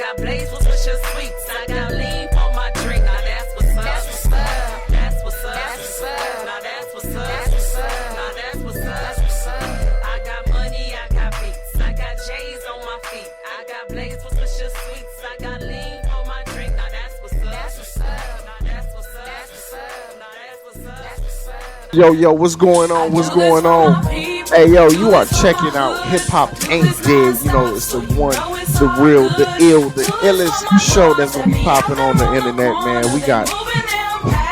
got blaze with Swisher sweets. I got lean on my drink. Now that's what's up. That's what's up. That's what's up. That's what's up. Now that's what's up. That's what's up. Now that's what's up. That's what's up. I got money, I got beats. I got J's on my feet. I got blaze with Swisher sweets. I got lean on my drink. Now that's what's up. That's what's up. Now that's what's up. That's what's up. Now that's what's up. That's what's up. Yo, what's going on? What's going on? Hey, yo, you are checking out Hip Hop Ain't Dead. You know, it's the one, the real, the ill, the illest show that's gonna be popping on the internet, man. We got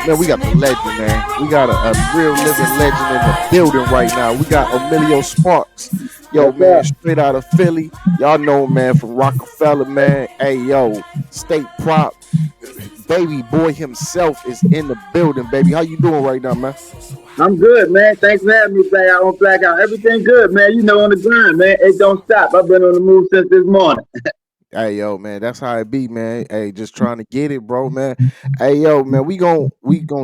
the legend, man. We got a real living legend in the building right now. We got Omillio Sparks. Yo, man, straight out of Philly. Y'all know him, man, from Rocafella, man. Hey, yo, State Prop. Baby boy himself is in the building, baby. How you doing right now, man? I'm good, man. Thanks for having me back out on Blackout. Everything good, man. You know, on the grind, man. It don't stop. I've been on the move since this morning. Hey, yo, man, that's how it be, man. Hey, just trying to get it, bro, man. Hey, yo, man, we gon'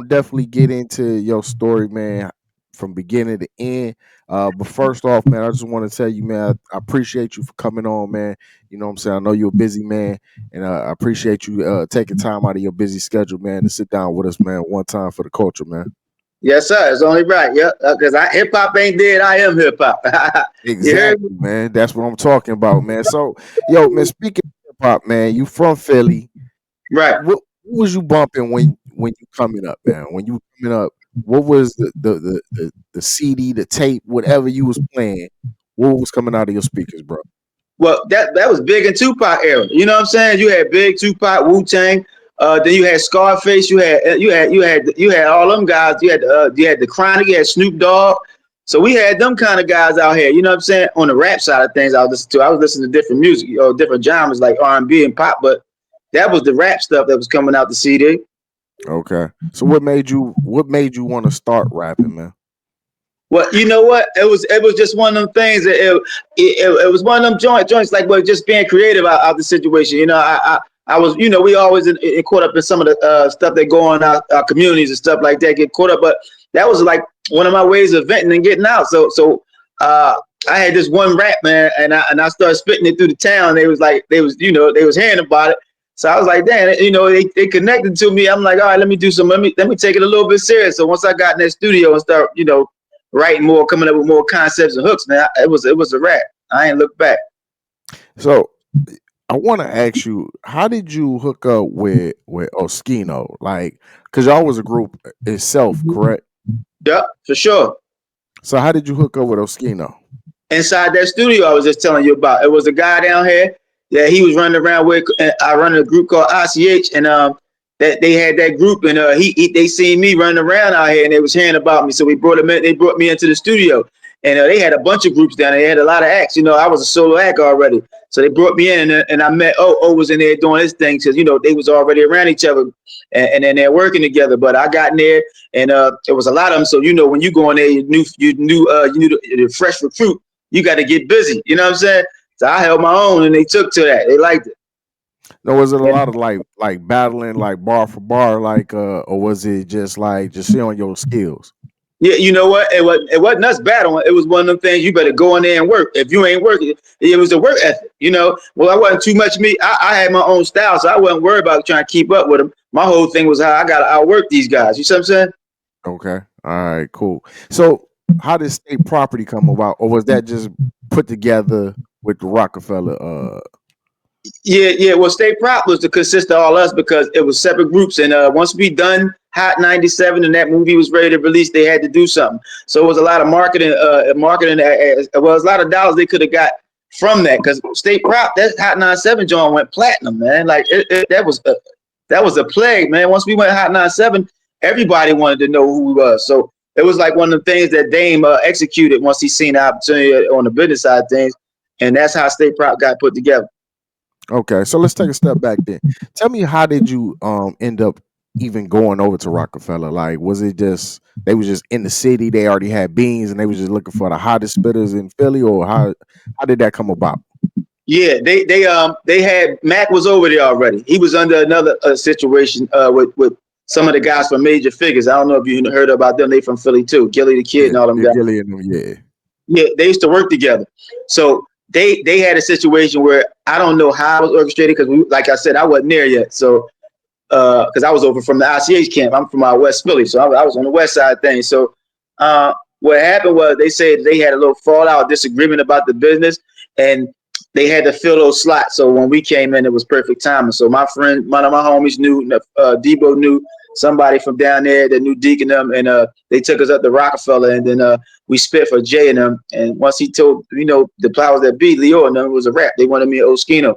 definitely get into your story, man, from beginning to end. But first off, man, I just want to tell you, man, I appreciate you for coming on, man. You know what I'm saying? I know you're a busy man, and I appreciate you taking time out of your busy schedule, man, to sit down with us, man, one time for the culture, man. Yes, sir. It's only right. Yeah, because hip hop ain't dead. I am hip hop. Exactly, man. That's what I'm talking about, man. So, yo, man, speaking of hip hop, man, you from Philly, right? What was you bumping when you coming up, man? When you coming up, what was the CD, the tape, whatever you was playing? What was coming out of your speakers, bro? Well, that was big in Tupac era. You know what I'm saying? You had Big, Tupac, Wu-Tang. Then you had Scarface. You had all them guys. You had the Chronic. You had Snoop Dogg. So we had them kind of guys out here. You know what I'm saying? On the rap side of things, I was listening to different music, different genres like R&B and pop. But that was the rap stuff that was coming out the CD. Okay. So what made you want to start rapping, man? Well, you know what? It was just one of them things. It was one of them joints like, well, just being creative out the situation. You know, I was, you know, we always caught up in some of the stuff that go on our communities and stuff like that, get caught up. But that was like one of my ways of venting and getting out. So I had this one rap, man, and I started spitting it through the town. They was hearing about it. So I was like, damn, you know, they connected to me. I'm like, all right, let me do some, let me take it a little bit serious. So once I got in that studio and start, you know, writing more, coming up with more concepts and hooks, man, it was a rap. I ain't looked back. So I want to ask you, how did you hook up with Oskino? Like, because y'all was a group itself, correct? Yeah, for sure. So how did you hook up with Oskino? Inside that studio I was just telling you about. It was a guy down here that he was running around with. I run a group called ICH, and that they had that group, and they seen me running around out here, and they was hearing about me. So we brought them in. They brought me into the studio, and they had a bunch of groups down there. They had a lot of acts. You know, I was a solo act already, so they brought me in, and I met O was in there doing his thing, because you know they was already around each other, and then they're working together. But I got in there, and it was a lot of them. So you know, when you go in there, you knew the fresh recruit. You got to get busy. You know what I'm saying? So I held my own, and they took to that. They liked it. No, was it a lot of like battling, like bar for bar, like or was it just showing your skills? Yeah, you know what? It wasn't us battling. It was one of them things. You better go in there and work. If you ain't working, it was a work ethic. You know. Well, I wasn't too much me. I had my own style, so I wasn't worried about trying to keep up with them. My whole thing was how I got to outwork these guys. You see what I'm saying? Okay. All right. Cool. So, how did State Property come about, or was that just put together with the Rocafella? Yeah. Well, State Prop was to consist of all us, because it was separate groups, and once we done Hot 97 and that movie was ready to release, they had to do something. So it was a lot of marketing. Well, it was a lot of dollars they could have got from that, because State Prop, that Hot 97 joint went platinum, man. Like that was a plague, man. Once we went Hot 97, everybody wanted to know who we was. So it was like one of the things that Dame executed once he seen the opportunity on the business side of things, and that's how State Prop got put together. Okay, so let's take a step back then. Tell me, how did you end up even going over to Rocafella? Like, was it just they was just in the city, they already had beans, and they was just looking for the hottest spitters in Philly, or how did that come about? Yeah, they had Mac was over there already. He was under another situation with some of the guys from Major Figures. I don't know if you heard about them. They from Philly too. Gilly the Kid and all them guys. Gilly and them, yeah. Yeah, they used to work together. So they had a situation where I don't know how it was orchestrated because like I said, I wasn't there yet. So because I was over from the ICH camp. I'm from West Philly, so I was on the west side of things. So what happened was they said they had a little fallout, disagreement about the business, and they had to fill those slots. So when we came in, it was perfect timing. So my friend, one of my homies knew, Debo knew somebody from down there that knew Deacon them, and they took us up to Rocafella, and then we spit for Jay and them. And once he told the powers that be, Leo and them, it was a rap. They wanted me at Oskino.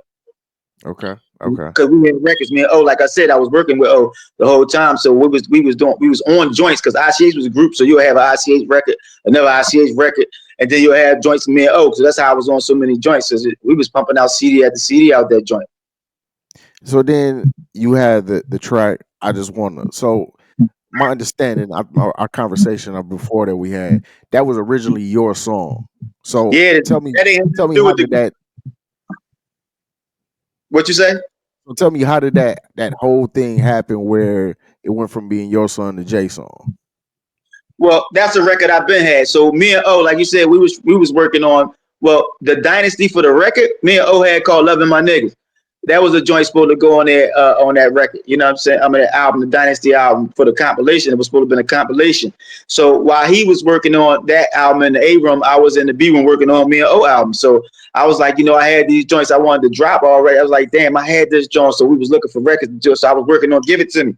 Okay. Because we had records, me and O. Like I said, I was working with O the whole time. So we was on joints because ICH was a group. So you'll have an ICH record, another ICH record, and then you'll have joints with me and O. So that's how I was on so many joints. Cause we was pumping out CD after CD out that joint. So then you had the track. I just wanna. So my understanding, our conversation before that we had, that was originally your song. So Yeah, tell me how did that? What you say? So tell me how did that whole thing happen where it went from being your song to Jay's song? Well, that's a record I've been had. So me and O, like you said, we was working on the Dynasty for the record. Me and O had called Loving My Niggas. That was a joint supposed to go on there on that record. You know what I'm saying? I mean, the album, the Dynasty album for the compilation. It was supposed to have been a compilation. So while he was working on that album in the A room, I was in the B room working on me and O album. So I was like, I had these joints I wanted to drop already. I was like, damn, I had this joint. So we was looking for records to do. So I was working on Give It To Me.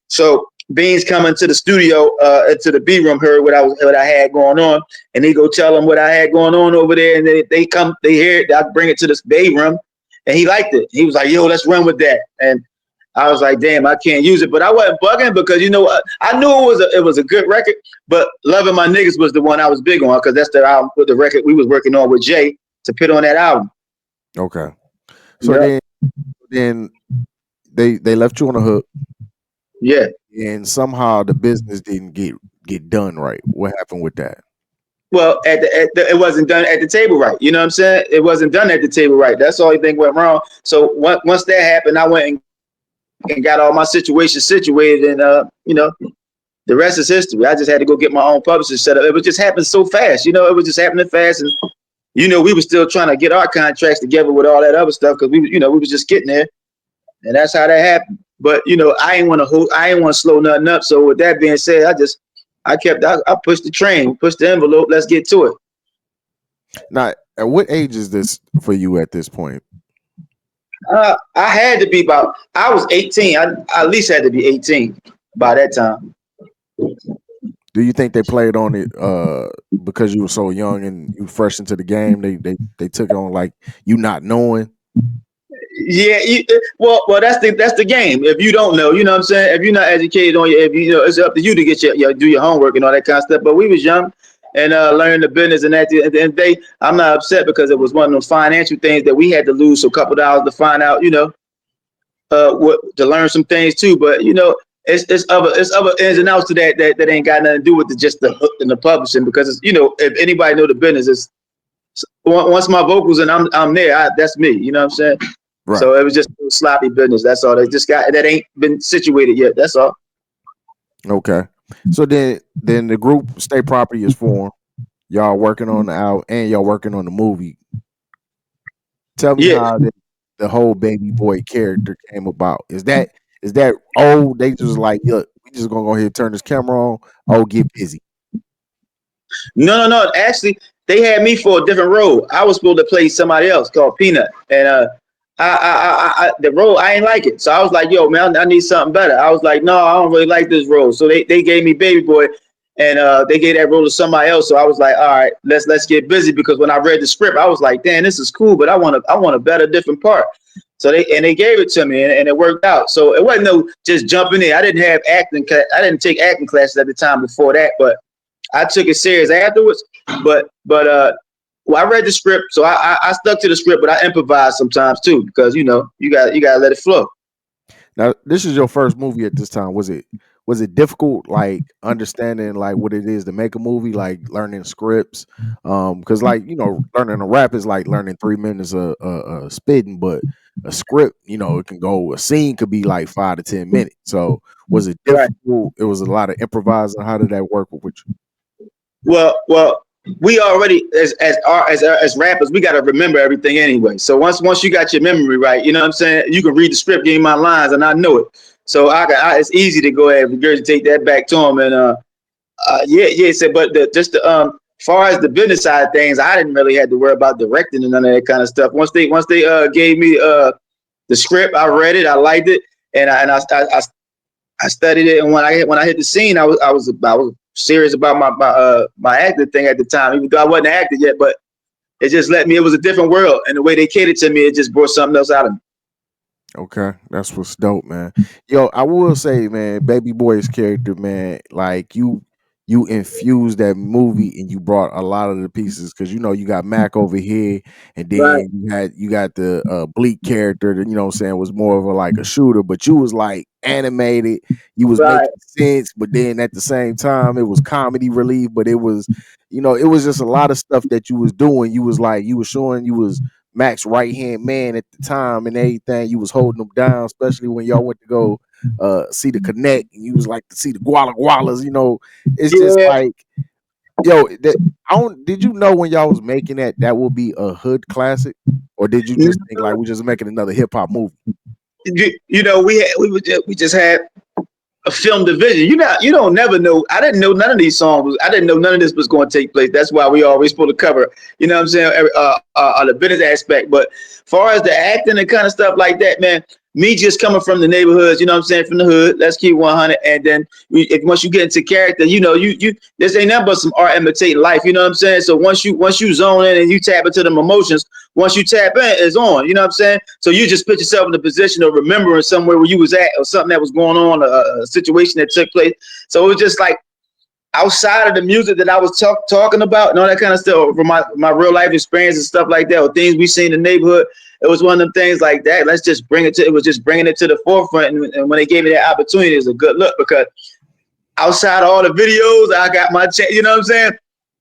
So Beans coming to the studio, to the B room, heard what I had going on, and he go tell them what I had going on over there, and they hear it. I bring it to the B room. And he liked it. He was like, yo, let's run with that. And I was like, damn, I can't use it. But I wasn't bugging because, I knew it was a good record. But Loving My Niggas was the one I was big on because that's the album with the record we was working on with Jay to put on that album. Okay. So then they left you on the hook. Yeah. And somehow the business didn't get done right. What happened with that? Well, it wasn't done at the table right. You know what I'm saying? It wasn't done at the table right. That's the only thing went wrong. So once that happened, I went and got all my situation situated, and the rest is history. I just had to go get my own publishing set up. It was just happening so fast. It was just happening fast, and we were still trying to get our contracts together with all that other stuff because we was just getting there, and that's how that happened. But I ain't want to slow nothing up. So with that being said, I pushed the train, pushed the envelope. Let's get to it. Now, at what age is this for you at this point? I had to be I was 18. I at least had to be 18 by that time. Do you think they played on it because you were so young and you fresh into the game? They took it on like you not knowing? Yeah, well, that's the game. If you don't know, you know what I'm saying. If you're not educated on it's up to you to get do your homework and all that kind of stuff. But we was young and learning the business, and at the end of the day, I'm not upset because it was one of those financial things that we had to lose a couple of dollars to find out, to learn some things too. But it's other ins and outs to that ain't got nothing to do with just the hook and the publishing because it's if anybody know the business, it's once my vocals and I'm there, that's me. You know what I'm saying. Right. So it was just sloppy business. That's all. They just got that ain't been situated yet. That's all. Okay. So then the group State Property is formed. Y'all working on the album and y'all working on the movie. Tell me how the whole baby boy character came about. Is that old? They just like, look, we just gonna go ahead and turn this camera on. Oh, get busy. No. Actually, they had me for a different role. I was supposed to play somebody else called Peanut, and the role I ain't like it. So I was like, yo, man, I need something better. I was like, no, I don't really like this role. So they gave me Baby Boy, and they gave that role to somebody else. So I was like, all right, let's get busy because when I read the script, I was like, damn, this is cool, but I want a better, different part. So they gave it to me, and it worked out. So it wasn't no just jumping in. I didn't have acting. I didn't take acting classes at the time before that, but I took it serious afterwards. But well, I read the script, so I stuck to the script, but I improvised sometimes too because you gotta let it flow. Now, this is your first movie at this time. Was it difficult, like understanding like what it is to make a movie, like learning scripts? Because learning a rap is like learning 3 minutes of spitting, but a script, it can go. A scene could be like 5 to 10 minutes. So was it difficult? Right. It was a lot of improvising. How did that work with you? Well, we already as rappers, we got to remember everything anyway. So once you got your memory right, you know what I'm saying, you can read the script, give me my lines, and I know it. So it's easy to go ahead and regurgitate that back to him. And yeah. So, but far as the business side of things, I didn't really have to worry about directing and none of that kind of stuff. Once they gave me the script, I read it, I liked it, and I studied it. And when I hit the scene, I was serious about my acting thing at the time, even though I wasn't acting yet. But it just let me. It was a different world, and the way they catered to me, it just brought something else out of me. Okay, that's what's dope, man. Yo, I will say, man, Baby Boy's character, man, like you infused that movie and you brought a lot of the pieces because you know you got Mac over here, and Right, then you got the Bleak character that you know what I'm saying was more of a like a shooter, but you was like animated, you was right. making sense, but then at the same time it was comedy relief, but it was it was just a lot of stuff that you was doing. You was like you was showing you was Mac's right hand man at the time and everything. You was holding him down, especially when y'all went to go see the connect and you was like to see the guala gualas, it's just Yeah. like that I don't did you know when y'all was making that would be a hood classic? Or did you just think like we just making another hip hop movie? We just had a film division. You don't never know. I didn't know none of these songs. I didn't know none of this was going to take place. That's why we always pull the cover. You know what I'm saying? On the business aspect, but far as the acting and kind of stuff like that, man. Me just coming from the neighborhoods, you know what I'm saying, from the hood. Let's keep 100, and then once you get into character, you this ain't nothing but some art imitating life. You know what I'm saying? So once you zone in and you tap into them emotions, once you tap in, it's on. You know what I'm saying? So you just put yourself in the position of remembering somewhere where you was at or something that was going on, a situation that took place. So it was just like outside of the music that I was talking about and all that kind of stuff, from my real life experience and stuff like that, or things we seen in the neighborhood. It was one of them things like that. Let's just bring it to. It was just bringing it to the forefront, and when they gave me that opportunity, it was a good look because outside of all the videos, I got my check. You know what I'm saying?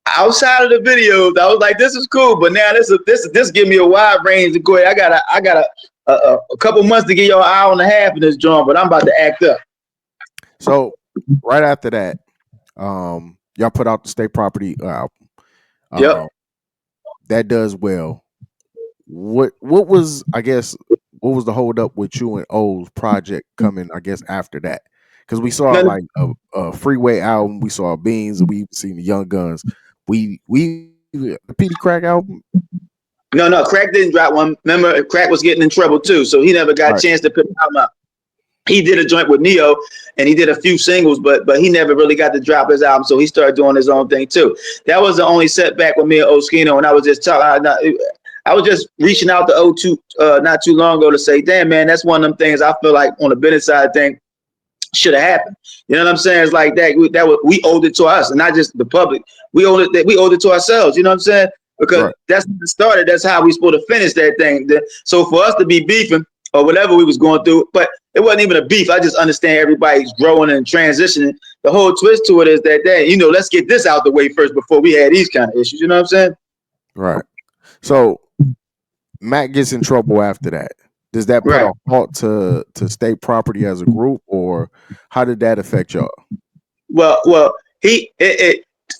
Outside of the videos, I was like, this is cool, but now this give me a wide range to go ahead. I got a couple months to get y'all an hour and a half in this joint, but I'm about to act up. So right after that, y'all put out the State Property album. Yep. That does well. What was what was the hold up with you and O's project coming? I guess after that, because we saw No, like a Freeway album, we saw Beans, we seen the Young Guns, we the PD Crack album. no, Crack didn't drop one. Remember, Crack was getting in trouble too, so he never got a Right. chance to put the album out. He did a joint with Neo, and he did a few singles, but he never really got to drop his album, so he started doing his own thing too. That was the only setback with me and Oskino, and I was just talking. I was just reaching out to O2 not too long ago to say, damn man, that's one of them things I feel like on the business side of thing should have happened. You know what I'm saying? It's like that. We owed it to us, and not just the public. We owed it to ourselves. You know what I'm saying? Because Right. that's when it started. That's how we supposed to finish that thing. So for us to be beefing or whatever we was going through, but it wasn't even a beef. I just understand everybody's growing and transitioning. The whole twist to it is that let's get this out the way first before we had these kind of issues. You know what I'm saying? Right. So Matt gets in trouble after that. Does that put Right. a halt to State Property as a group, or how did that affect y'all? Well,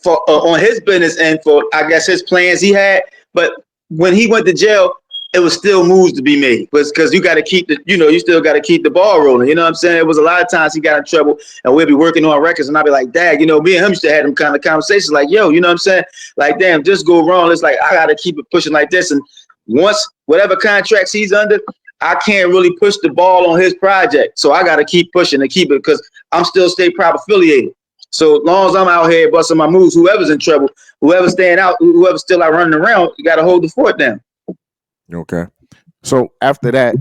for on his business and for I guess his plans he had, but when he went to jail, it was still moves to be made, because you got to keep you still got to keep the ball rolling. You know what I'm saying? It was a lot of times he got in trouble, and we'd be working on records, and I'd be like, Dad, me and him used to have them kind of conversations, like, yo, you know what I'm saying? Like, damn, just go wrong. It's like I got to keep it pushing like this, and once whatever contracts he's under, I can't really push the ball on his project, so I got to keep pushing and keep it because I'm still State Prop affiliated. So as long as I'm out here busting my moves, whoever's in trouble, whoever's staying out, whoever's still out running around, you got to hold the fort down. Okay. So after that,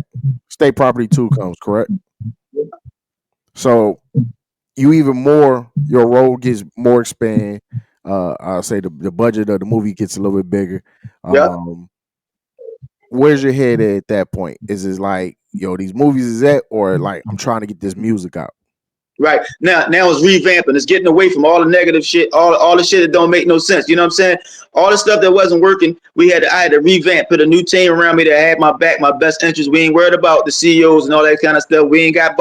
State Property 2 comes, correct? So you even more, your role gets more expanded. I'll say the budget of the movie gets a little bit bigger. Yeah. Where's your head at that point? Is it like, yo, these movies is that, or like I'm trying to get this music out? Right. Now it's revamping. It's getting away from all the negative shit, all the shit that don't make no sense. You know what I'm saying? All the stuff that wasn't working, I had to revamp, put a new team around me that had my back, my best interest. We ain't worried about the CEOs and all that kind of stuff. We ain't got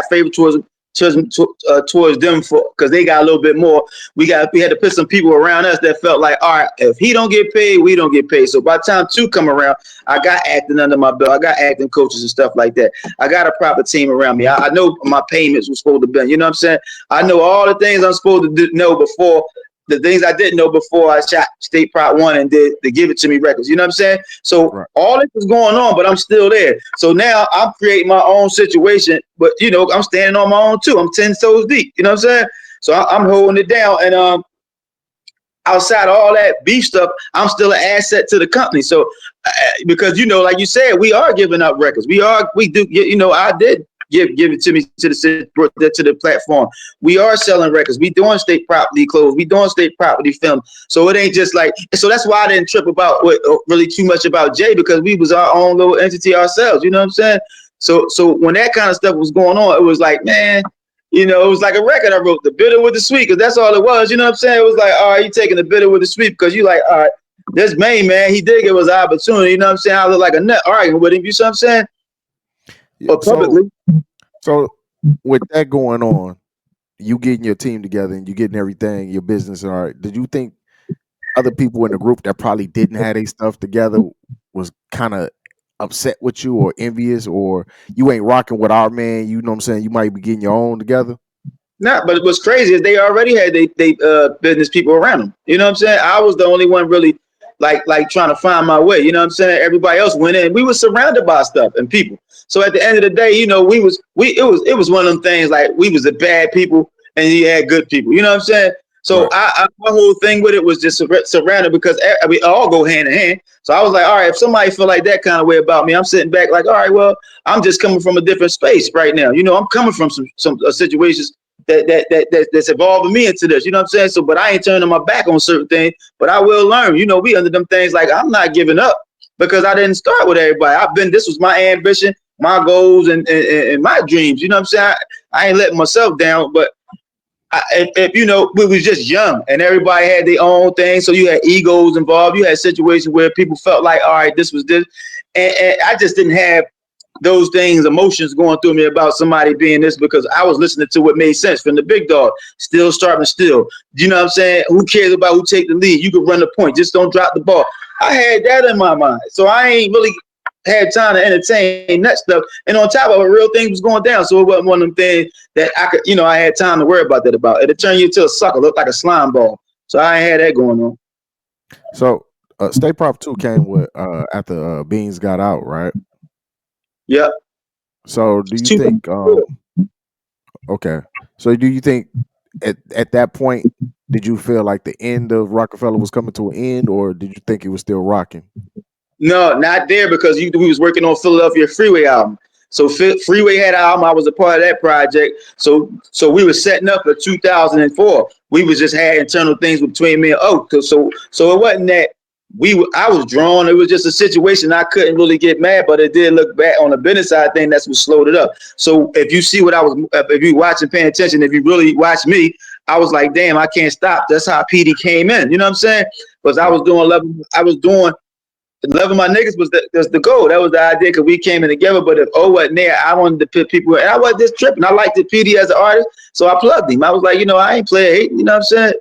favoritism towards them because they got a little bit more. We had to put some people around us that felt like, all right, if he don't get paid, we don't get paid. So by the time 2 come around, I got acting under my belt. I got acting coaches and stuff like that. I got a proper team around me. I know my payments were supposed to be. You know what I'm saying? I know all the things I'm supposed to know before. The things I didn't know before I shot State Prop 1 and did the Give It To Me records. You know what I'm saying? So all this is going on, but I'm still there. So now I'm creating my own situation, but, you know, I'm standing on my own too. I'm 10 toes deep. You know what I'm saying? So I'm holding it down. And outside of all that beef stuff, I'm still an asset to the company. So because, you know, like you said, we are giving up records. We do, you know, I did give it to me to the platform. We are selling records. We doing state property clothes. We doing state property film. So it ain't just like, so that's why I didn't trip about really too much about Jay, because we was our own little entity ourselves. You know what I'm saying? So when that kind of stuff was going on, it was like, man, you know, it was like a record I wrote, The Bitter with the Sweet, because that's all it was. You know what I'm saying? It was like, all right, you taking the bitter with the sweet, because you like, all right, this main man, he did give us an opportunity. You know what I'm saying? I look like a nut arguing with him. You know what I'm saying? Yeah, so with that going on, you getting your team together and you getting everything, your business, all right. Did you think other people in the group that probably didn't have their stuff together was kind of upset with you or envious, or you ain't rocking with our man? You know what I'm saying? You might be getting your own together. Nah, but what's crazy is they already had they business people around them. You know what I'm saying? I was the only one really like trying to find my way. You know what I'm saying? Everybody else went in. We were surrounded by stuff and people. So at the end of the day, you know, it was one of them things like we was the bad people and you had good people. You know what I'm saying? So right. My whole thing with it was just surrounded because we all go hand in hand. So I was like, all right, if somebody feel like that kind of way about me, I'm sitting back like, all right, well, I'm just coming from a different space right now. You know, I'm coming from some situations that's involving me into this. You know what I'm saying? So, but I ain't turning my back on certain things, but I will learn. You know, we under them things like I'm not giving up because I didn't start with everybody. This was my ambition, my goals, and my dreams. You know what I'm saying? I ain't letting myself down, but if you know, we was just young and everybody had their own thing. So you had egos involved. You had situations where people felt like, all right, this was this. And I just didn't have those things, emotions going through me about somebody being this, because I was listening to what made sense from the big dog. Still starting still. You know what I'm saying? Who cares about who take the lead? You can run the point. Just don't drop the ball. I had that in my mind. So I ain't really had time to entertain that stuff. And on top of it, real things was going down. So it wasn't one of them things that I could, you know, I had time to worry about that about. It'll turn you into a sucker, look like a slime ball. So I ain't had that going on. So State Prop 2 came with after Beans got out, right? Yep. So do you think okay. So do you think at that point did you feel like the end of Rocafella was coming to an end, or did you think it was still rocking? No, not there, because we was working on Philadelphia Freeway album. So Freeway had an album. I was a part of that project. So we were setting up for 2004. We was just had internal things between me and Oak. So it wasn't that I was drawn. It was just a situation I couldn't really get mad, but it did look bad on the business side thing. That's what slowed it up. So if you see what I was, if you watching, paying attention, if you really watch me, I was like, damn, I can't stop. That's how PD came in. You know what I'm saying? Because I was doing 11 my niggas was the goal. That was the idea, because we came in together. But if O wasn't there, I wanted to put people in. And I wasn't just tripping. I liked the PD as an artist, so I plugged him. I was like, you know, I ain't playing hating. You know what I'm saying?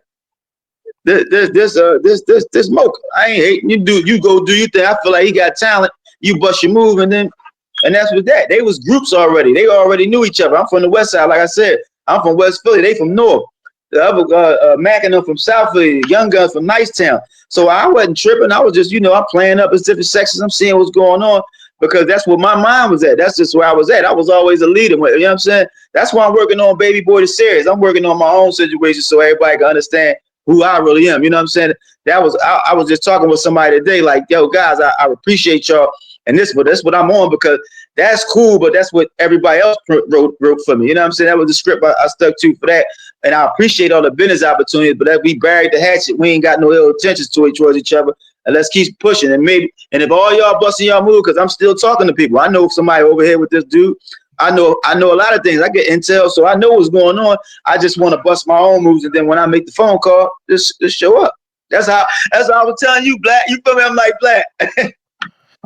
This smoke. I ain't hating. You go do your thing. I feel like he got talent. You bust your move, and that's what that. They was groups already. They already knew each other. I'm from the West Side, like I said. I'm from West Philly. They from North. The other Mac and them from South Philly. Young guns from Nicetown. So I wasn't tripping. I was just, you know, I'm playing up in different sections. I'm seeing what's going on, because that's where my mind was at. That's just where I was at. I was always a leader. You know what I'm saying? That's why I'm working on Baby Boy the series. I'm working on my own situation so everybody can understand who I really am. You know what I'm saying? I was just talking with somebody today, like, yo, guys, I appreciate y'all. And that's what I'm on, because that's cool, but that's what everybody else wrote for me. You know what I'm saying? That was the script I stuck to for that. And I appreciate all the business opportunities, but that we buried the hatchet. We ain't got no ill intentions towards each other. And let's keep pushing. And if all y'all busting y'all move, because I'm still talking to people. I know somebody over here with this dude. I know a lot of things. I get intel, so I know what's going on. I just want to bust my own moves, and then when I make the phone call, just show up. That's how I was telling you, Black. You feel me? I'm like, Black.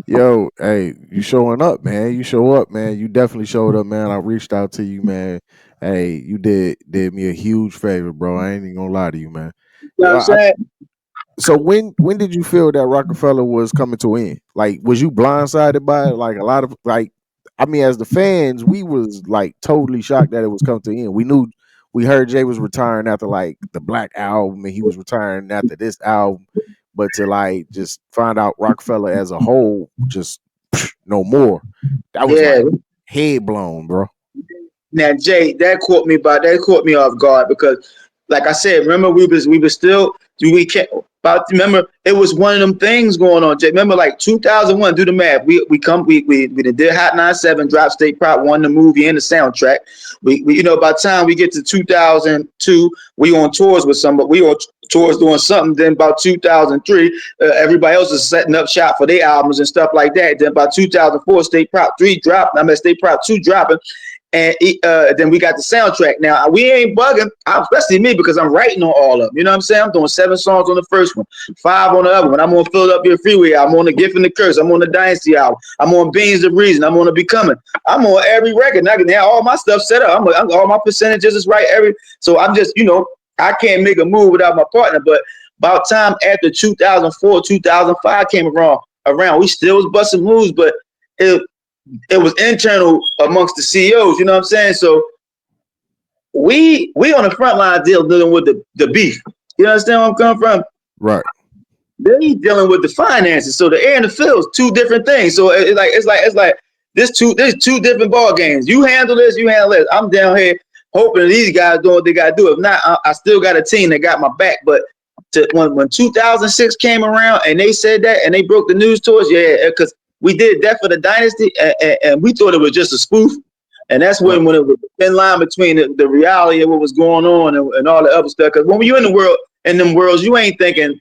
Yo, hey, you showing up, man. You show up, man. You definitely showed up, man. I reached out to you, man. Hey, you did me a huge favor, bro. I ain't even gonna lie to you, man. You know what I'm Yeah, saying? so when did you feel that Rockefeller was coming to an end? Like, was you blindsided by it? Like a lot of like, I mean, as the fans, we was like totally shocked that it was coming to an end. We heard Jay was retiring after like the Black album, and he was retiring after this album, but to like just find out Rockefeller as a whole, just no more. That was Yeah. like head blown, bro. Now, Jay, that caught me off guard because, like I said, remember we was still we can't about remember it was one of them things going on. Jay, remember like 2001. Do the math. We did Hot 97, Drop State Prop, won the movie and the soundtrack. We you know by the time we get to 2002, we on tours with somebody. We on tours doing something. Then about 2003, everybody else is setting up shop for their albums and stuff like that. Then by 2004, State Prop 3 dropped. I mean State Prop 2 dropping. And then we got the soundtrack. Now we ain't bugging, especially me because I'm writing on all of them. You know what I'm saying? I'm doing 7 songs on the first one, 5 on the other one. I'm on Philadelphia Freeway. I'm on The Gift and the Curse. I'm on the Dynasty album. I'm on Beans of Reason. I'm on The Becoming. I'm on every record. And I can have all my stuff set up. All my percentages is right. So I'm just, I can't make a move without my partner. But about time after 2004, 2005 came around, we still was busting moves, but it was internal amongst the CEOs, you know what I'm saying? So we on the front line dealing with the beef. You understand where I'm coming from? Right. They dealing with the finances. So the air and the field is 2 different things. So it's like there's two different ball games. You handle this, you handle this. I'm down here hoping these guys doing what they gotta do. If not, I still got a team that got my back. But when 2006 came around and they said that and they broke the news to us, yeah, because we did Death for the Dynasty, and we thought it was just a spoof. And that's when it was a thin line between the reality of what was going on and all the other stuff. Because when you're in them worlds, you ain't thinking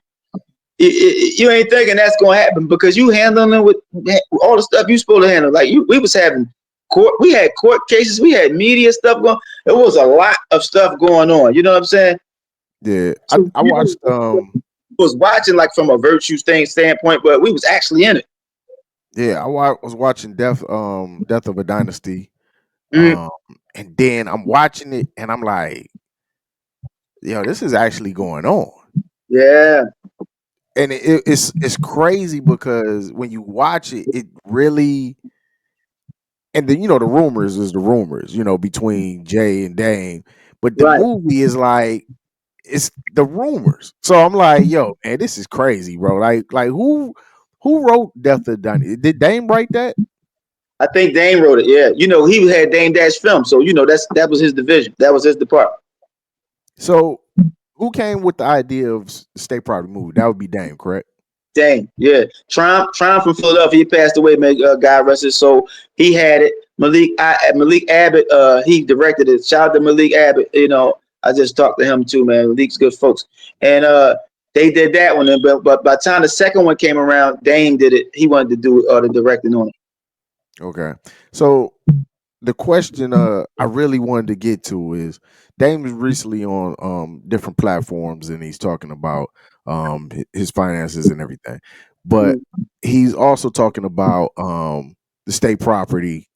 that's gonna happen because you handling it with all the stuff you supposed to handle. Like we was having we had court cases, we had media stuff going. It was a lot of stuff going on. You know what I'm saying? Yeah. So I watched was watching like from a virtue standpoint, but we was actually in it. yeah, was watching Death of a Dynasty. Mm-hmm. And then I'm watching it and I'm like, yo, this is actually going on. Yeah. And it's crazy because when you watch it, it really, and then the rumors is the rumors, between Jay and Dame. But the Right. movie is like it's the rumors. So I'm like, yo, man, this is crazy, bro. Like who wrote Death of Dynasty? Did Dame write that? I think Dame wrote it. Yeah. He had Dame Dash Film. So, that was his division. That was his department. So who came with the idea of State Property movie? That would be Dame, correct? Dame, yeah. Triumph from Philadelphia. He passed away, man. God rest his soul. He had it. Malik Abbott, he directed it. Shout out to Malik Abbott. I just talked to him too, man. Malik's good folks. And they did that one. But by the time the second one came around, Dame did it. He wanted to do the directing on it. Okay. So the question I really wanted to get to is Dame is recently on different platforms and he's talking about his finances and everything. But he's also talking about the state property.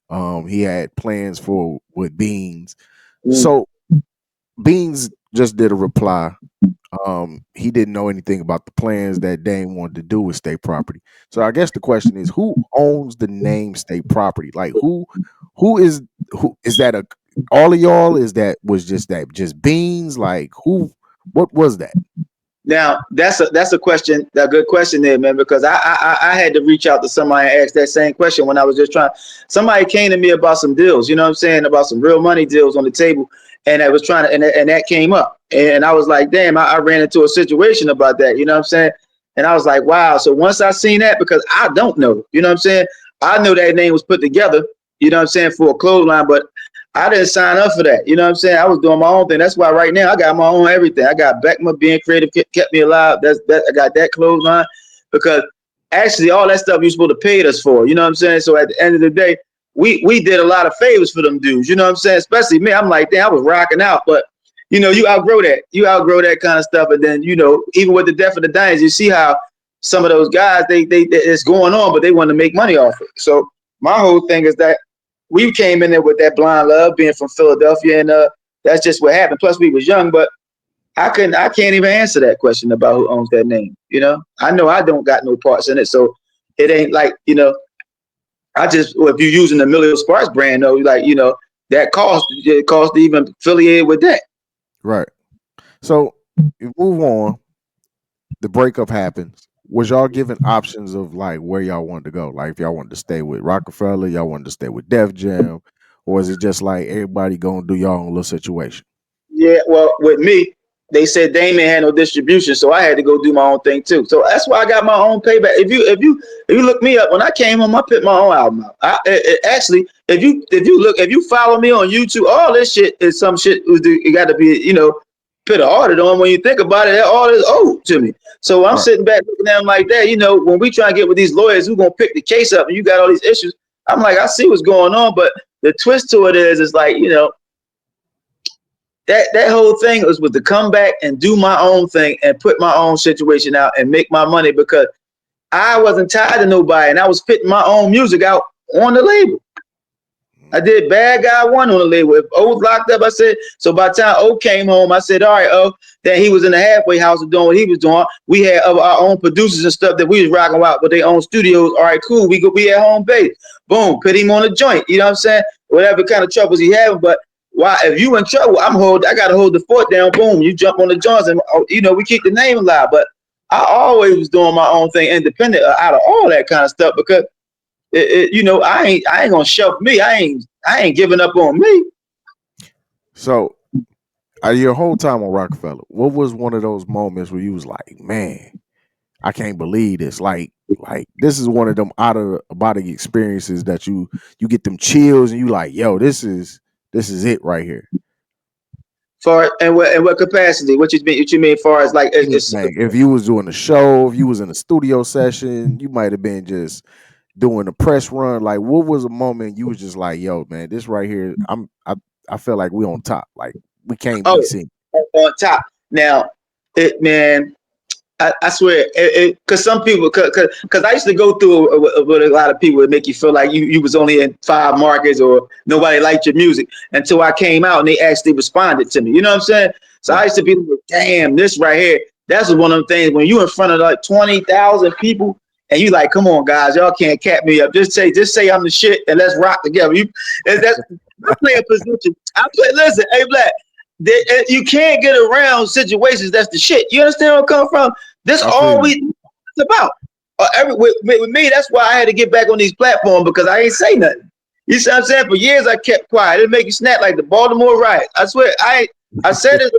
He had plans for with Beans. So Beans just did a reply. He didn't know anything about the plans that Dame wanted to do with state property. So I guess the question is, who owns the name state property? Like who is that all of y'all? Was just Beans? Like what was that? Now that's a question, a good question there, man, because I had to reach out to somebody and ask that same question when I was just trying. Somebody came to me about some deals, you know what I'm saying, about some real money deals on the table, and I was trying to, and that came up, and I was like, damn, I ran into a situation about that, you know what I'm saying, and I was like, wow. So once I seen that, because I don't know, you know what I'm saying, I know that name was put together, you know what I'm saying, for a clothesline, but I didn't sign up for that. You know what I'm saying? I was doing my own thing. That's why right now I got my own everything. I got Beckman being creative kept me alive. I got that clothesline because actually all that stuff you're supposed to pay us for. You know what I'm saying? So at the end of the day, we did a lot of favors for them dudes. You know what I'm saying? Especially me. I'm like, damn, I was rocking out. But you outgrow that. You outgrow that kind of stuff. And then, even with the Death of the Dynasty, you see how some of those guys, they it's going on, but they want to make money off it. So my whole thing is that we came in there with that blind love, being from Philadelphia, and that's just what happened. Plus, we was young, but I can't even answer that question about who owns that name. I know I don't got no parts in it, so it ain't like I just if you're using the Omillio Sparks brand, though, like that it costs to even affiliate with that. Right. So you move on. The breakup happens. Was y'all given options of like where y'all wanted to go? Like if y'all wanted to stay with Rocafella, y'all wanted to stay with Def Jam, or is it just like everybody gonna do y'all own little situation? Yeah, well, with me, they said Damon had no distribution, so I had to go do my own thing too. So that's why I got my own payback. If you look me up, when I came home, I put my own album out. Actually, if you follow me on YouTube, all this shit is some shit. It got to be put an audit on. When you think about it, that all is owed to me. So I'm sitting back looking at them like that. When we try to get with these lawyers who gonna pick the case up, and you got all these issues, I'm like, I see what's going on, but the twist to it is like that whole thing was to come back and do my own thing and put my own situation out and make my money, because I wasn't tied to nobody, and I was fitting my own music out on the label. I did Bad Guy 1 on the label. If O was locked up, I said, so by the time O came home, I said, all right, O. Then he was in the halfway house doing what he was doing. We had our own producers and stuff that we was rocking out with their own studios. All right, cool. We could be at home base. Boom, put him on the joint. You know what I'm saying? Whatever kind of troubles he having, but why? If you in trouble, I got to hold the fort down. Boom, you jump on the joints, and we keep the name alive. But I always was doing my own thing, independent out of all that kind of stuff, because I ain't gonna shelf me. I ain't giving up on me. So, your whole time on Rocafella, what was one of those moments where you was like, man, I can't believe this. Like this is one of them out of body experiences that you get them chills and you like, yo, this is it right here. And what capacity? What you mean? As far as like, if you was doing a show, if you was in a studio session, you might have been just doing a press run. Like, what was a moment you was just like, yo, man, this right here, I feel like we on top. Like we can't be seen on top. Now, man. I swear, because some people, because I used to go through with a lot of people, it make you feel like you was only in 5 markets or nobody liked your music until I came out and they actually responded to me. You know what I'm saying? So I used to be like, damn, this right here. That's one of them things when you in front of like 20,000 people and you like, come on, guys, y'all can't cap me up. Just say I'm the shit and let's rock together. I play a position. Listen, hey, Black. You can't get around situations that's the shit. You understand where I'm coming from? This all it's about. With me, that's why I had to get back on these platforms, because I ain't say nothing. You see what I'm saying? For years I kept quiet. It make you snap like the Baltimore riot. I swear, I said it,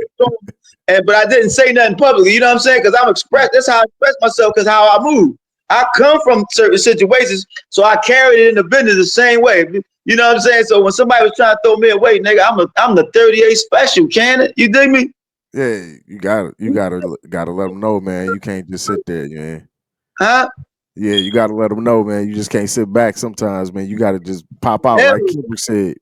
but I didn't say nothing publicly. You know what I'm saying? Because that's how I express myself, because how I move. I come from certain situations, so I carried it in the business the same way. You know what I'm saying? So when somebody was trying to throw me away, nigga, I'm the 38 special, can it? You dig me? Yeah, you gotta let them know, man. You can't just sit there, man. Huh? Yeah, you gotta let them know, man. You just can't sit back sometimes, man. You gotta just pop out, like Kimber said.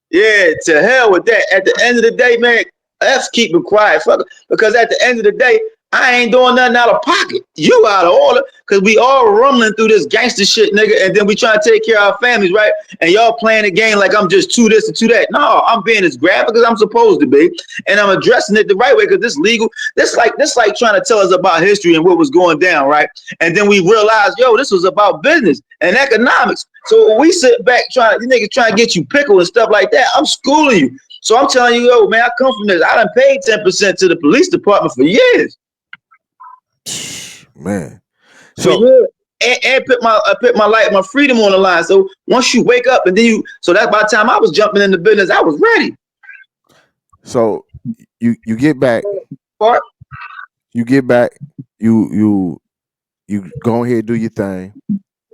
Yeah, to hell with that. At the end of the day, man, let's keep it quiet, fucker. Because at the end of the day, I ain't doing nothing out of pocket. You out of order, because we all rumbling through this gangster shit, nigga, and then we trying to take care of our families, right? And y'all playing the game like I'm just to this and to that. No, I'm being as graphic as I'm supposed to be, and I'm addressing it the right way, because this legal. This like trying to tell us about history and what was going down, right? And then we realize, yo, this was about business and economics. So when we sit back you niggas trying to get you pickle and stuff like that, I'm schooling you. So I'm telling you, yo, man, I come from this. I done paid 10% to the police department for years. Man, so yeah, and put my life, my freedom on the line. So once you wake up and then so that by the time I was jumping in the business, I was ready. So you get back, you go ahead and do your thing.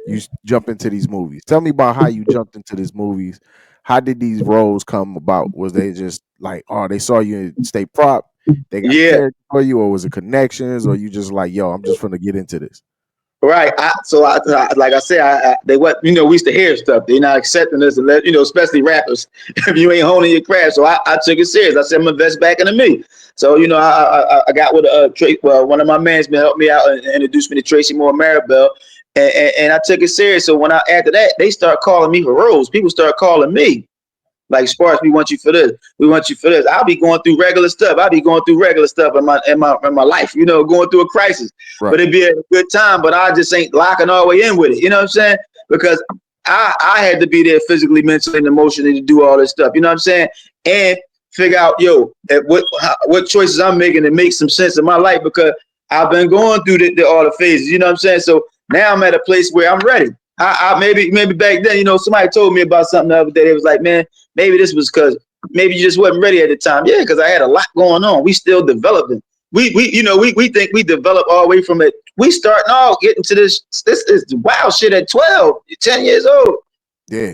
You jump into these movies. Tell me about how you jumped into these movies. How did these roles come about? Was they just like, oh, they saw you in State Prop, they got character for you, or was it connections, or you just like, yo, I'm just gonna get into this? Right. Like I said, they what we used to hear stuff. They're not accepting this, and especially rappers. If you ain't honing your craft, so I took it serious. I said I'm gonna invest back into me. So I got with one of my mans been helped me out and introduced me to Tracy Moore Maribel, and I took it serious. So after that, they start calling me for roles. People start calling me. Like Sparks, we want you for this. We want you for this. I'll be going through regular stuff. I'll be going through regular stuff in my life. Going through a crisis. Right. But it'd be a good time. But I just ain't locking all the way in with it. You know what I'm saying? Because I had to be there physically, mentally, and emotionally to do all this stuff. You know what I'm saying? And figure out what choices I'm making to make some sense in my life, because I've been going through all the phases. You know what I'm saying? So now I'm at a place where I'm ready. I maybe back then, somebody told me about something the other day. They was like, man, maybe this was because maybe you just wasn't ready at the time. Yeah, because I had a lot going on. We still developing. We think we develop all the way from it. We starting off getting to this is wild shit at 12, 10 years old. Yeah.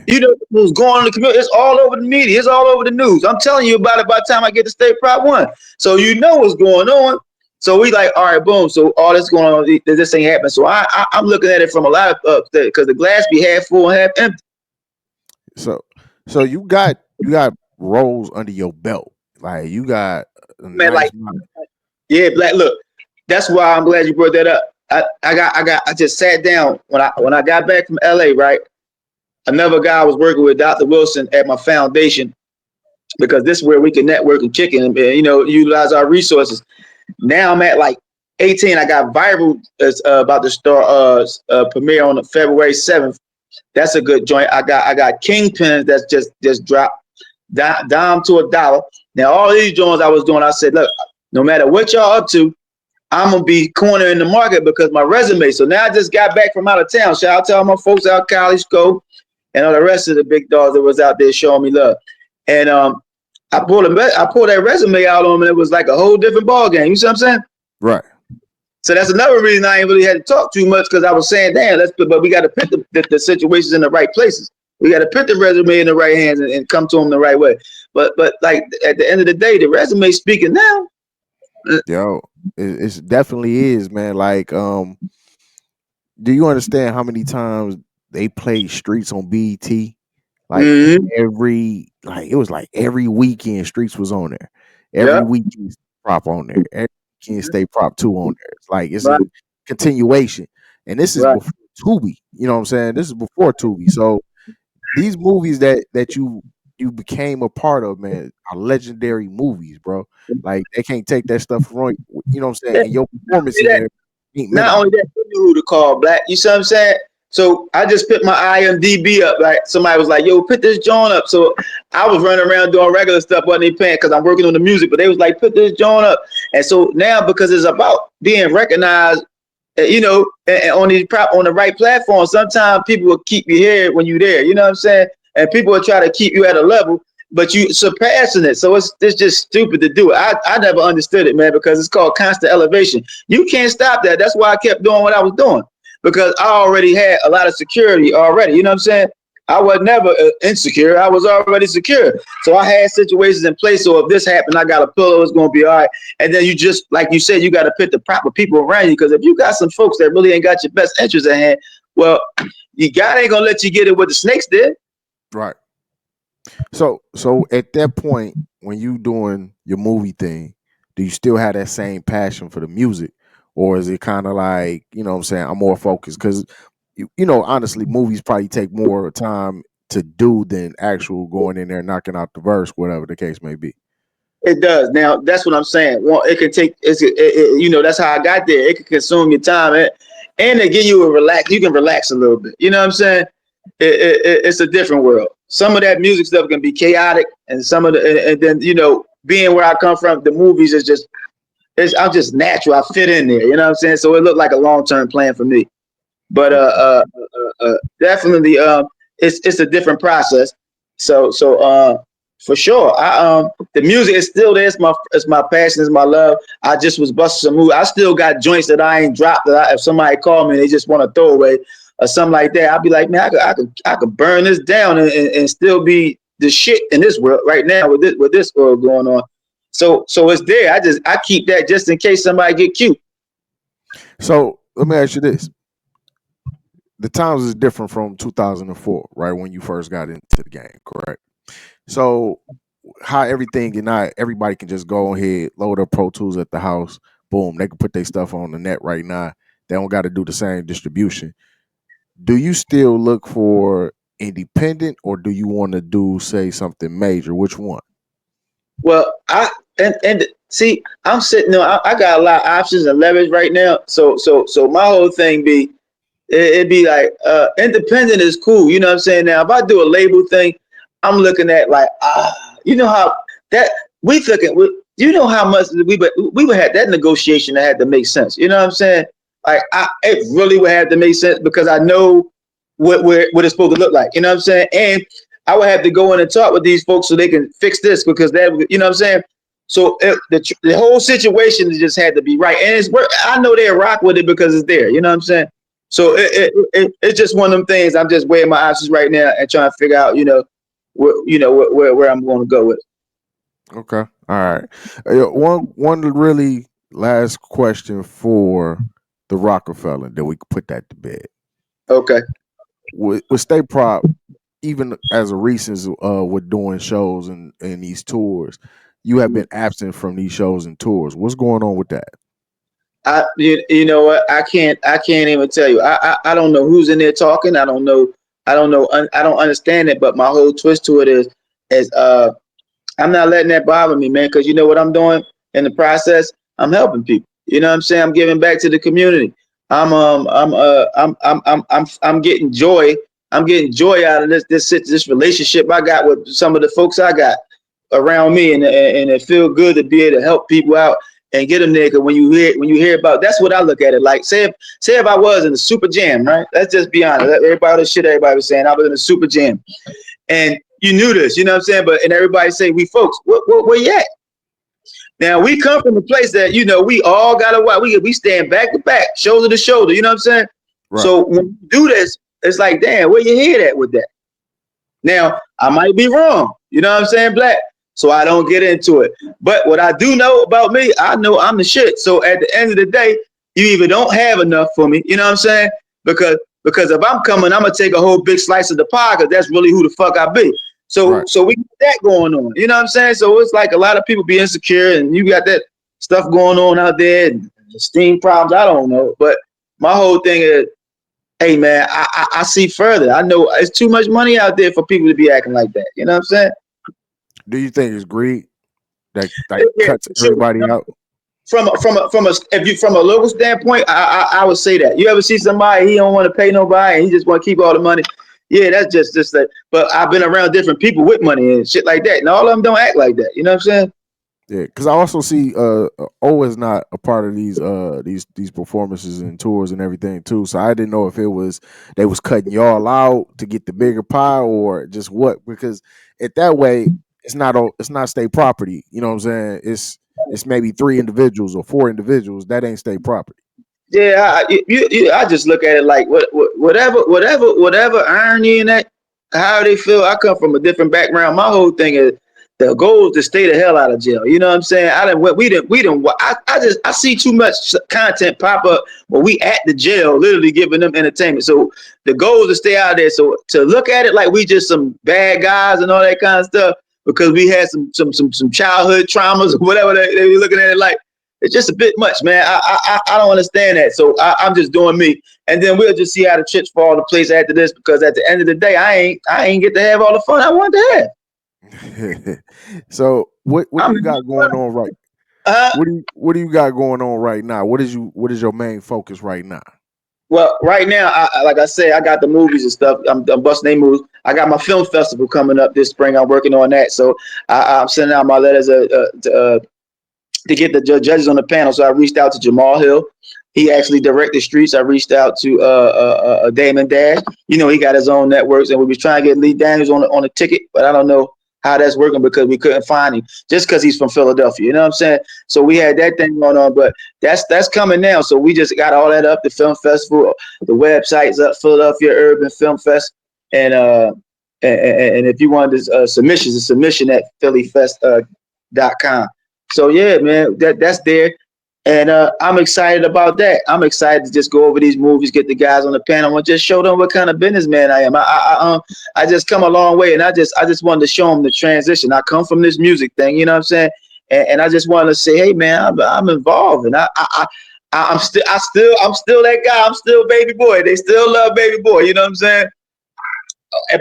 What's going on in the community? It's all over the media. It's all over the news. I'm telling you about it by the time I get to State Prop 1. So what's going on. So we like, all right, boom. So all this going on, this ain't happening. So I'm looking at it from a lot of because the glass be half full and half empty. So you got roles under your belt. Like you got Black. Look, that's why I'm glad you brought that up. I just sat down when I got back from LA, right? Another guy I was working with, Dr. Wilson, at my foundation, because this is where we can network and kick and utilize our resources. Now I'm at like 18. I got Viral about to start premiere on February 7th. That's a good joint. I got Kingpins that's just dropped dime to $1. Now all these joints I was doing, I said, look, no matter what y'all up to, I'm gonna be cornering the market because my resume. So now I just got back from out of town. Shout out to all my folks out College Scope and all the rest of the big dogs that was out there showing me love. And I pulled that resume out on them, and it was like a whole different ball game. You see what I'm saying? Right. So that's another reason I ain't really had to talk too much, because I was saying, damn, but we got to put the situations in the right places. We got to put the resume in the right hands and come to them the right way. But like at the end of the day, the resume speaking now. Yo, it definitely is, man. Like, do you understand how many times they played Streets on BET? Like it was like every weekend Streets was on there. Every weekend Prop on there. Every weekend State Prop 2 on there. It's like it's a continuation. And this is before Tubi. You know what I'm saying? This is before Tubi. So these movies that you became a part of, man, are legendary movies, bro. Like they can't take that stuff from you know what I'm saying? And your performance in there. Not only that, you knew who to call, Black. You see what I'm saying? So I just put my IMDb up. Like somebody was like, yo, put this joint up. So I was running around doing regular stuff, wasn't even paying because I'm working on the music, but they was like, put this joint up. And so now, because it's about being recognized, and on the right platform, sometimes people will keep you here when you're there. You know what I'm saying? And people will try to keep you at a level, but you surpassing it. So it's just stupid to do it. I never understood it, man, because it's called constant elevation. You can't stop that. That's why I kept doing what I was doing, because I already had a lot of security already. You know what I'm saying? I was never insecure. I was already secure. So I had situations in place. So if this happened, I got a pillow. It's going to be all right. And then you just, like you said, you got to put the proper people around you. Because if you got some folks that really ain't got your best interests at hand, well, God ain't going to let you get it what the snakes did. Right. So at that point, when you doing your movie thing, do you still have that same passion for the music? Or is it kind of like, you know what I'm saying, I'm more focused? Because, honestly, movies probably take more time to do than actual going in there, knocking out the verse, whatever the case may be. It does. Now, that's what I'm saying. Well, it can take, that's how I got there. It can consume your time. And they give you you can relax a little bit. You know what I'm saying? It's a different world. Some of that music stuff can be chaotic, and some of and then, being where I come from, the movies is just, I'm just natural. I fit in there. You know what I'm saying? So it looked like a long-term plan for me. But definitely, it's a different process. So for sure, the music is still there. It's my passion. It's my love. I just was busting some moves. I still got joints that I ain't dropped. If somebody called me and they just want to throw away or something like that, I'd be like, man, I could burn this down and still be the shit in this world right now with this world going on. So it's there. I keep that just in case somebody get cute. So let me ask you this. the times is different from 2004, right? When you first got into the game, correct? So how everything and not everybody can just go ahead, load up Pro Tools at the house, boom, they can put their stuff on the net right now. They don't got to do the same distribution. Do you still look for independent or do you want to do say something major? Which one? Well, and see, I'm sitting on. I got a lot of options and leverage right now. So my whole thing be it'd be like independent is cool. You know what I'm saying? Now, if I do a label thing, I'm looking at like you know how that we thinking. You know how much we would have that negotiation that had to make sense. You know what I'm saying? Like it really would have to make sense because I know what it's supposed to look like. You know what I'm saying? And I would have to go in and talk with these folks so they can fix this because that, you know what I'm saying? So the whole situation just had to be right. And I know they'll rock with it because it's there. You know what I'm saying? So it's just one of them things. I'm just weighing my options right now and trying to figure out, where I'm going to go with it. Okay. All right. One really last question for the Rocafella, then we can put that to bed. Okay. With Stay Prop, even as a recent with doing shows and these tours, you have been absent from these shows and tours. What's going on with that? You know what? I can't even tell you. I don't know who's in there talking. I don't know. I don't understand it. But my whole twist to it is I'm not letting that bother me, man. Because you know what I'm doing in the process. I'm helping people. You know what I'm saying? I'm giving back to the community. I'm getting joy. I'm getting joy out of this relationship I got with some of the folks I got around me, and it feel good to be able to help people out and get them there. Because when you hear about, that's what I look at it like. Say if I was in the super jam, right? Let's just be honest. Everybody the shit everybody was saying I was in the super jam, and you knew this, you know what I'm saying? But and everybody say we folks, where you at? Now we come from a place that we all got to watch. We stand back to back, shoulder to shoulder. You know what I'm saying? Right. So when you do this, it's like, damn, where you hear that with that? Now I might be wrong. You know what I'm saying, Black? So I don't get into it. But what I do know about me, I know I'm the shit. So at the end of the day, you either don't have enough for me. You know what I'm saying? Because if I'm coming, I'm gonna take a whole big slice of the pie because that's really who the fuck I be. So right. So we got that going on. You know what I'm saying? So it's like a lot of people be insecure and you got that stuff going on out there and esteem problems. I don't know. But my whole thing is, hey man, I see further. I know it's too much money out there for people to be acting like that. You know what I'm saying? Do you think it's greed that cuts everybody out? From a local standpoint, I would say that. You ever see somebody he don't want to pay nobody and he just want to keep all the money? Yeah, that's just like. But I've been around different people with money and shit like that, and all of them don't act like that. You know what I'm saying? Yeah, because I also see O is not a part of these performances and tours and everything too. So I didn't know if it was they was cutting y'all out to get the bigger pie or just what. Because it that way it's not state property. You know what I'm saying? It's maybe 3 individuals or 4 individuals that ain't state property. Yeah, I just look at it like whatever irony in that, how they feel. I come from a different background. My whole thing is the goal is to stay the hell out of jail. You know what I'm saying? I see too much content pop up when we at the jail, literally giving them entertainment. So the goal is to stay out of there. So to look at it like we just some bad guys and all that kind of stuff because we had some childhood traumas or whatever they were looking at it like. It's just a bit much, man. I don't understand that. So I'm just doing me. And then we'll just see how the chips fall into place after this, because at the end of the day, I ain't get to have all the fun I want to have. So what do you got going on right? What do you got going on right now? What is your main focus right now? Well, right now, like I said, I got the movies and stuff. I'm busting their moves. I got my film festival coming up this spring. I'm working on that. So I'm sending out my letters to get the judges on the panel. So I reached out to Jamal Hill. He actually directed Streets. I reached out to Damon Dash. You know, he got his own networks, and we was trying to get Lee Daniels on a ticket, but I don't know how that's working because we couldn't find him just because he's from Philadelphia. You know what I'm saying? So we had that thing going on, but that's coming now. So we just got all that up. The film festival, the website's up, Philadelphia Urban Film Fest, and if you want submissions, a submission at phillyfest.com. So yeah, man, that's there. And I'm excited about that. I'm excited to just go over these movies, get the guys on the panel, and just show them what kind of businessman I am. I just come a long way, and I just wanted to show them the transition. I come from this music thing, you know what I'm saying? And I just wanted to say, hey man, I'm involved, and I'm still that guy. I'm still baby boy. They still love baby boy. You know what I'm saying?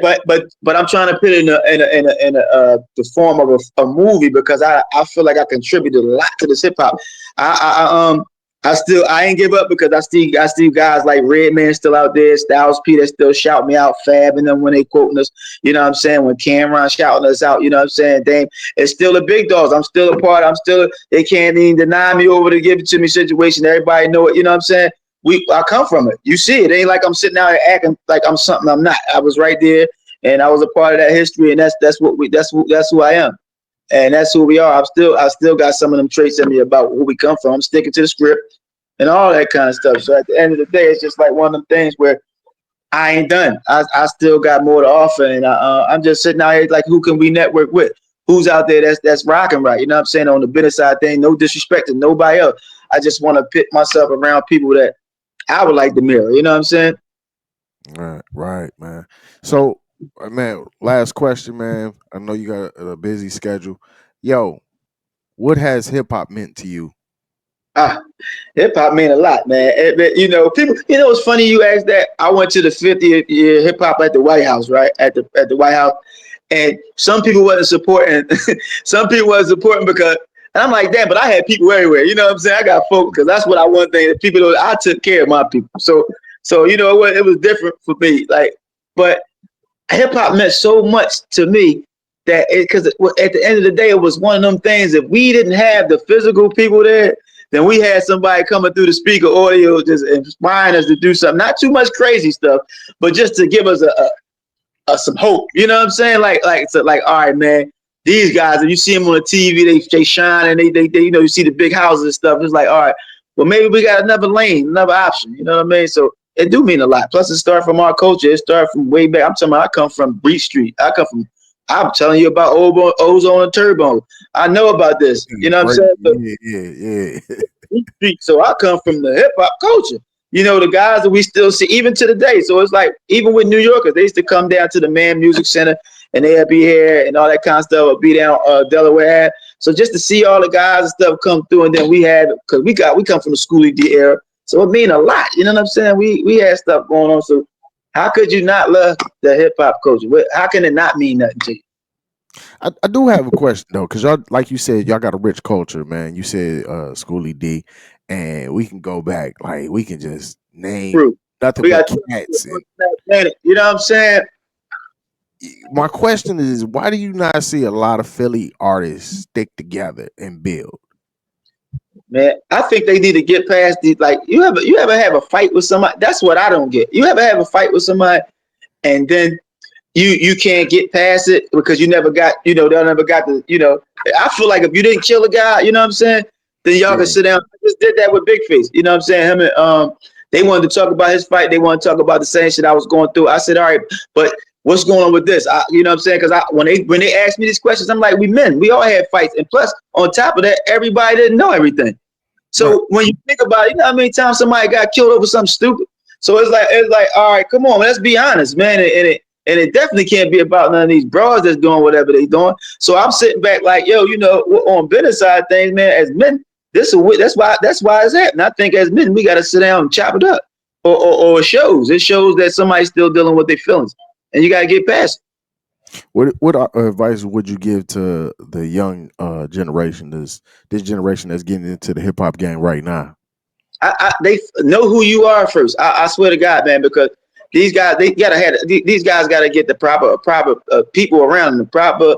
But I'm trying to put it in the form of a movie because I feel like I contributed a lot to this hip hop. I ain't give up because I still guys like Redman still out there, Styles P that still shout me out, Fab and them when they quoting us, you know what I'm saying? When Cameron shouting us out, you know what I'm saying? Dame, it's still the big dogs. I'm still a part. They can't even deny me over to give it to me situation. Everybody know it, you know what I'm saying? I come from it. You see it. Ain't like I'm sitting out here acting like I'm something I'm not. I was right there and I was a part of that history, and that's who I am. And that's who we are. I still got some of them traits in me about who we come from. I'm sticking to the script and all that kind of stuff. So at the end of the day, it's just like one of them things where I ain't done. I still got more to offer, and I'm just sitting out here like, who can we network with? Who's out there that's rocking right? You know what I'm saying? On the business side thing, no disrespect to nobody else. I just want to pit myself around people that I would like to mirror. You know what I'm saying? Right, man. So, man, last question, man. I know you got a busy schedule. Yo, what has hip hop meant to you? Hip hop mean a lot, man. You know, people. You know, it's funny you asked that. I went to the 50th year hip hop at the White House, right? At the White House, and some people wasn't supporting. Some people wasn't supporting because. And I'm like, damn, but I had people everywhere. You know what I'm saying? I got folks because that's what I one thing that people know. I took care of my people. So you know what? It was different for me. Like, but hip hop meant so much to me that because at the end of the day, it was one of them things. If we didn't have the physical people there, then we had somebody coming through the speaker audio just inspiring us to do something. Not too much crazy stuff, but just to give us some hope. You know what I'm saying? Like, all right, man. These guys, if you see them on the TV, they shine and they you know, you see the big houses and stuff. It's like, all right, well, maybe we got another lane, another option. You know what I mean? So it do mean a lot. Plus, it started from our culture. It started from way back. I'm talking about, I come from Breed Street. I'm telling you about ozone and turbo. I know about this. You know what I'm saying? Yeah. So I come from the hip hop culture. You know, the guys that we still see even to the day. So it's like, even with New Yorkers, they used to come down to the Man Music Center and they'd be here and all that kind of stuff would be down Delaware. So just to see all the guys and stuff come through, and then because we come from the Schoolie D era. So it mean a lot. You know what I'm saying? We had stuff going on. So how could you not love the hip hop culture? How can it not mean nothing to you? I do have a question though, because y'all, like you said, y'all got a rich culture, man. You said Schoolie D, and we can go back, like we can just name True. nothing but cats. You know what I'm saying? My question is, why do you not see a lot of Philly artists stick together and build? Man, I think they need to get past these. Like, you ever have a fight with somebody? That's what I don't get. You ever have a fight with somebody, and then you can't get past it because you never got, they never got the, I feel like if you didn't kill a guy, you know what I'm saying, then y'all can sit down. I just did that with Big Face, you know what I'm saying? Him and they wanted to talk about his fight. They want to talk about the same shit I was going through. I said, all right, but what's going on with this? You know what I'm saying? Because when they asked me these questions, I'm like, we all had fights, and plus on top of that, everybody didn't know everything. So when you think about it, you know how many times somebody got killed over something stupid? So it's like, all right, come on, let's be honest, man. And it definitely can't be about none of these bros that's doing whatever they doing. So I'm sitting back like, yo, on business side of things, man, as men, that's why it's happening. I think as men, we got to sit down and chop it up. Or it shows that somebody's still dealing with their feelings, and you got to get past it. What advice would you give to the young generation, this generation that's getting into the hip hop game right now? They know who you are first. I swear to God, man, because these guys, these guys got to get the proper people around them, the proper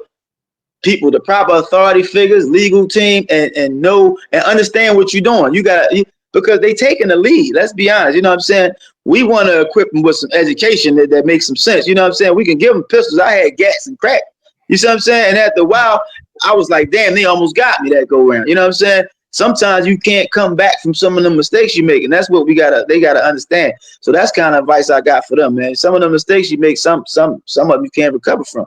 people, the proper authority figures, legal team, and know and understand what you're doing. Because they taking the lead. Let's be honest. You know what I'm saying? We want to equip them with some education that makes some sense. You know what I'm saying? We can give them pistols. I had gas and crack. You see what I'm saying? And after a while, I was like, damn, they almost got me that go around. You know what I'm saying? Sometimes you can't come back from some of the mistakes you make, and that's what they gotta understand. So that's kind of advice I got for them, man. Some of the mistakes you make, some of them you can't recover from.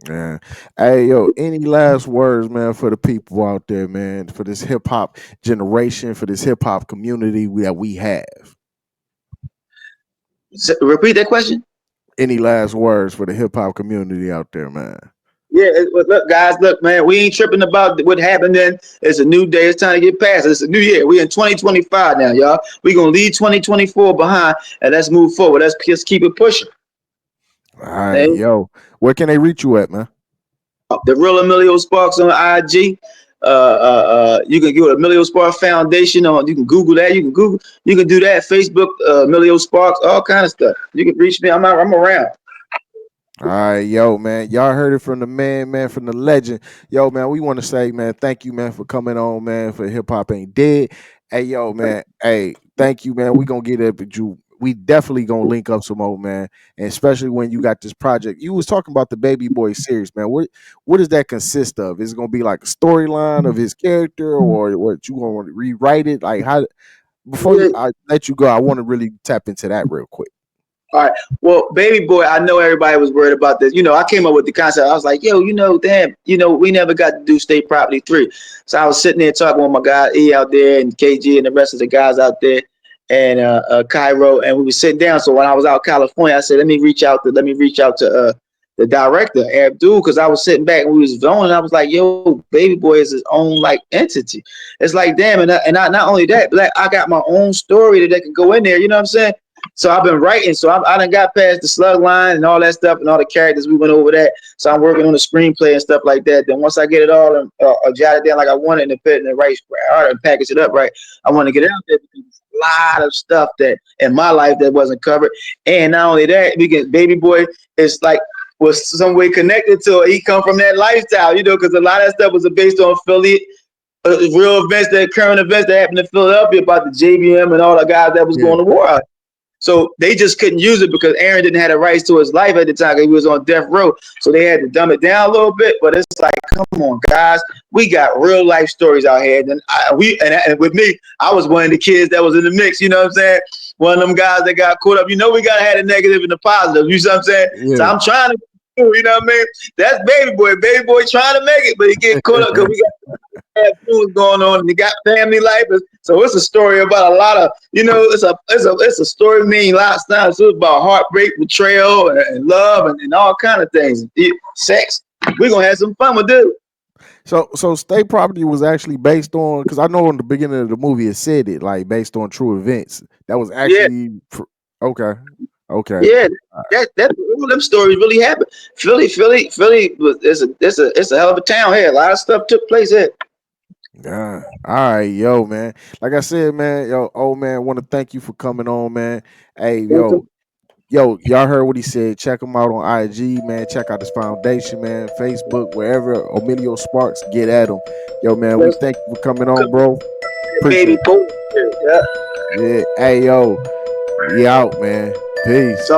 Yeah. Hey, yo, any last words, man, for the people out there, man, for this hip hop generation, for this hip hop community that we have? Repeat that question. Any last words for the hip hop community out there, man? Yeah, look, guys, look, man, we ain't tripping about what happened then. It's a new day. It's time to get past it. It's a new year. We in 2025 now, y'all. We gonna leave 2024 behind and let's move forward. Let's just keep it pushing. All right, And yo, where can they reach you at, man? the real Emilio Sparks on IG. You can go to Emilio Sparks Foundation on. You can Google that. You can do that. Facebook, Emilio Sparks, all kind of stuff. You can reach me. I'm around. All right, yo, man. Y'all heard it from the man, from the legend. Yo, man, we want to say, man, thank you, man, for coming on, man, for Hip Hop Ain't Dead. Hey, yo, man. Hey, thank you, man. We gonna get up with you. We definitely gonna link up some more, man. And especially when you got this project. You was talking about the Baby Boy series, man. What does that consist of? Is it gonna be like a storyline of his character, or what you gonna rewrite it? Like how before I let you go, I want to really tap into that real quick. All right. Well, Baby Boy, I know everybody was worried about this. I came up with the concept. I was like, yo, damn, we never got to do State Property 3. So I was sitting there talking with my guy E out there and KG and the rest of the guys out there and Cairo, and we were sitting down. So when I was out in California, I said, let me reach out to the director, Abdul, because I was sitting back and we was filming. I was like, yo, Baby Boy is his own like entity. It's like, damn, and not only that, but like, I got my own story that can go in there. You know what I'm saying? So I've been writing. So I done got past the slug line and all that stuff and all the characters. We went over that. So I'm working on the screenplay and stuff like that. Then once I get it all and jot it down like I want it and put it in the right order and package it up right, I want to get it out there because there's a lot of stuff that in my life that wasn't covered. And not only that, because Baby Boy is like was some way connected to it. He come from that lifestyle, because a lot of that stuff was based on Philly. Real events, current events that happened in Philadelphia about the JBM and all the guys that was going to war out. So they just couldn't use it because Aaron didn't have the rights to his life at the time. He was on death row. So they had to dumb it down a little bit. But it's like, come on, guys. We got real life stories out here. And with me, I was one of the kids that was in the mix. You know what I'm saying? One of them guys that got caught up. We got to have the negative and the positive. You know what I'm saying? Yeah. So I'm trying to, you know what I mean? That's Baby Boy. Baby Boy trying to make it, but he getting caught up because we got things going on and he got family life. So it's a story about a lot of, it's a story mean lots of times. It's about heartbreak, betrayal, and love, and all kind of things. Sex. We're gonna have some fun with this. So State Property was actually based on, because I know in the beginning of the movie it said it like based on true events. That was actually okay. Yeah, that all them stories really happened. Philly was it's a hell of a town here. A lot of stuff took place here. Yeah. All right, yo, man. Like I said, man, old man, want to thank you for coming on, man. Hey, yo, y'all heard what he said. Check him out on IG, man. Check out his foundation, man. Facebook, wherever. Omillio Sparks, get at him. Yo, man, we thank you for coming on, bro. Appreciate it. Yeah. Hey, yo, we out, man. Peace.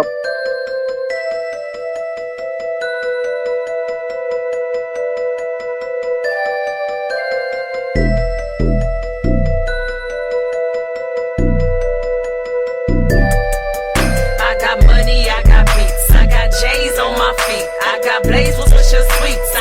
I got money, I got beats, I got J's on my feet, I got Blaze with your sweets.